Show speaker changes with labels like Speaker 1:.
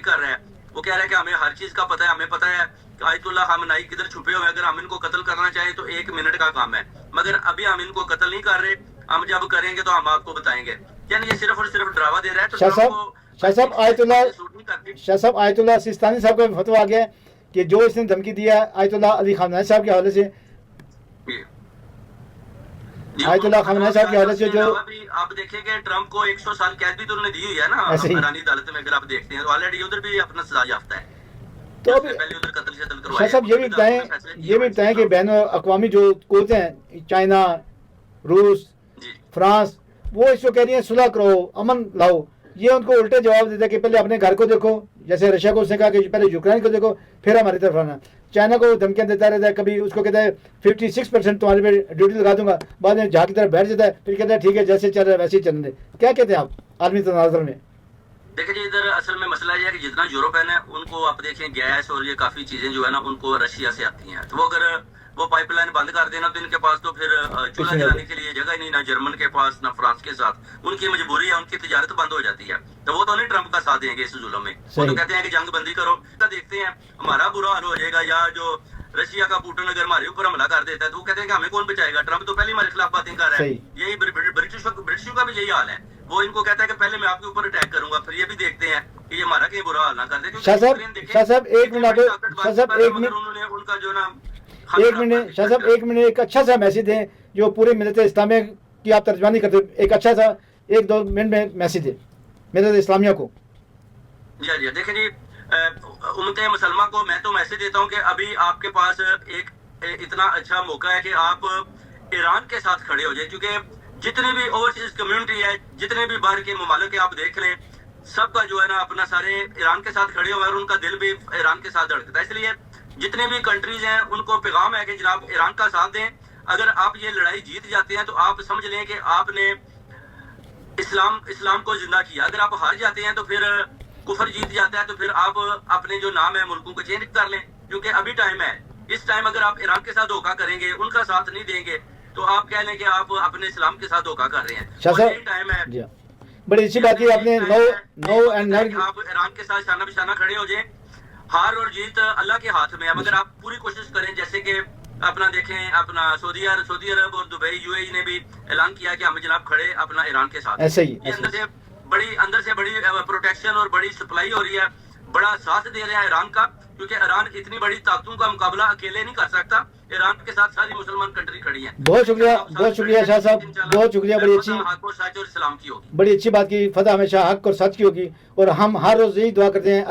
Speaker 1: کر رہا ہے, وہ کہہ رہا ہے کہ ہمیں ہر چیز کا پتہ ہے, ہمیں پتہ ہے کہ آیت اللہ خامنائی کدھر چھپے ہوئے, اگر ہم ان کو قتل کرنا چاہیں تو 1 منٹ کا کام ہے, مگر ابھی ہم ان کو قتل نہیں کر رہے, ہم جب کریں گے تو ہم آپ کو بتائیں گے. یعنی یہ صرف اور صرف ڈراوا دے رہا ہے. تو
Speaker 2: شاہ صاحب آیت اللہ سیستانی صاحب کا فتویٰ آ گیا ہے کہ جو اس نے دھمکی دیا ہے آیت اللہ علی خامنہئی صاحب کے حوالے سے, آیت اللہ خامنہئی صاحب کے حوالے سے جو
Speaker 1: آپ دیکھیں کہ ٹرمپ کو 100 سال قید بھی تو انہوں نے دی ہوئی ہے نا ایرانی عدالت میں, اگر آپ دیکھتے ہیں تو آلریڈی ادھر بھی اپنا سزا یافتہ ہے.
Speaker 2: تو شاہ صاحب یہ بھی بتائیں کہ بین الاقوامی جو قوتیں ہیں, چائنا, روس, فرانس, وہ اس کو کہہ رہی ہیں صلح کرو, امن لاؤ. یہ ان کو الٹے جواب دیتا ہے کہ پہلے اپنے گھر کو دیکھو, جیسے رشیا کو اس نے کہا کہ پہلے یوکرین کو دیکھو پھر ہماری طرف آنا. چائنا کو دھمکیاں دیتا رہتا ہے, کبھی اس کو کہتا ہے 56% تمہارے پہ ڈیوٹی لگا دوں گا, بعد میں جہاں کی طرف بیٹھ جاتا ہے, پھر کہتا ہے ٹھیک ہے جیسے چل رہا ہے ویسے ہی چلنے دے. کیا کہتے ہیں آپ عالمی تناظر میں؟
Speaker 1: دیکھیں جی, ادھر اصل میں مسئلہ یہ ہے کہ جتنا یورپین ہے ان کو آپ دیکھیں گیس اور یہ کافی چیزیں جو ہے نا ان کو رشیا سے آتی ہیں, تو وہ اگر وہ پائپ لائن بند کر دینا تو ان کے پاس تو پھر چولہا جلانے کے لیے جگہ ہی نہیں, نہ جرمن کے پاس نہ فرانس کے ساتھ. ان کی مجبوری ہے, ان کی تجارت بند ہو جاتی ہے, تو وہ تو نہیں ٹرمپ کا ساتھ دیں گے اس ظلم میں. وہ تو کہتے ہیں کہ جنگ بندی کرو, دیکھتے ہیں ہمارا برا حال ہو جائے گا, یا جو رشیا کا پوٹن اگر ہمارے اوپر حملہ کر دیتا ہے تو وہ کہتے ہیں کہ ہمیں کون بچائے گا, ٹرمپ تو پہلے ہمارے خلاف باتیں کر رہا ہے. یہی برٹشوں کا بھی یہی حال ہے, وہ ان کو کہتا ہے کہ پہلے میں آپ کے اوپر اٹیک کروں گا, پھر یہ بھی دیکھتے ہیں کہ یہ ہمارا کہیں برا حال نہ کر دے.
Speaker 2: شاہ صاحب ایک منٹ ایک اچھا سا میسج دیں جو پورے ملت اسلامیہ کی آپ ترجمانی کرتے, ایک اچھا سا 1-2 منٹ میں میسج دیں ملت اسلامیہ کو.
Speaker 1: جی دیکھیں جی, امت مسلمہ کو میں تو میسج دیتا ہوں کہ ابھی آپ کے پاس ایک اتنا اچھا موقع ہے کہ آپ ایران کے ساتھ کھڑے ہو جائیں, کیونکہ جتنے بھی اوورسیز کمیونٹی ہے, جتنے بھی باہر کے ممالک آپ دیکھ لیں, سب کا جو ہے نا اپنا سارے ایران کے ساتھ کھڑے ہوئے ہیں, اور ان کا دل بھی ایران کے ساتھ دھڑکتا ہے. اس لیے جتنے بھی کنٹریز ہیں ان کو پیغام ہے کہ جناب ایران کا ساتھ دیں. اگر آپ یہ لڑائی جیت جاتے ہیں تو آپ سمجھ لیں کہ آپ نے اسلام کو زندہ کیا. اگر آپ ہار جاتے ہیں تو پھر کفر جیت جاتا ہے, تو پھر آپ اپنے جو نام ہے ملکوں کو چینج کر لیں, کیونکہ ابھی ٹائم ہے. اس ٹائم اگر آپ ایران کے ساتھ دھوکہ کریں گے, ان کا ساتھ نہیں دیں گے, تو آپ کہہ لیں کہ آپ اپنے اسلام کے ساتھ دھوکہ کر رہے ہیں. یہی ٹائم ہے,
Speaker 2: بڑی اچھی بات کی آپ نے.
Speaker 1: آپ ایران کے ساتھ شانہ بشانہ کھڑے ہو جائیں. ہار اور جیت اللہ کے ہاتھ میں ہے, مگر آپ پوری کوشش کریں. جیسے کہ اپنا دیکھیں, اپنا سعودی عرب اور دبئی UAE نے بھی اعلان کیا کہ ہم جناب کھڑے اپنا ایران کے ساتھ.
Speaker 2: ایسے ہی
Speaker 1: اندر سے بڑی پروٹیکشن اور بڑی سپلائی ہو رہی ہے, بڑا ساتھ دے رہا ہے ایران کا, کیونکہ ایران اتنی بڑی طاقتوں کا مقابلہ اکیلے نہیں کر سکتا. ایران کے ساتھ ساری مسلمان کنٹری کھڑی ہیں.
Speaker 2: بہت شکریہ شاہ صاحب, بہت شکریہ. بڑی اچھی
Speaker 1: حق اور سچ اور اسلام کی ہوگی,
Speaker 2: بڑی اچھی بات کی. فتح ہمیشہ حق اور سچ کی ہوگی, اور ہم ہر روز یہی دعا کرتے ہیں.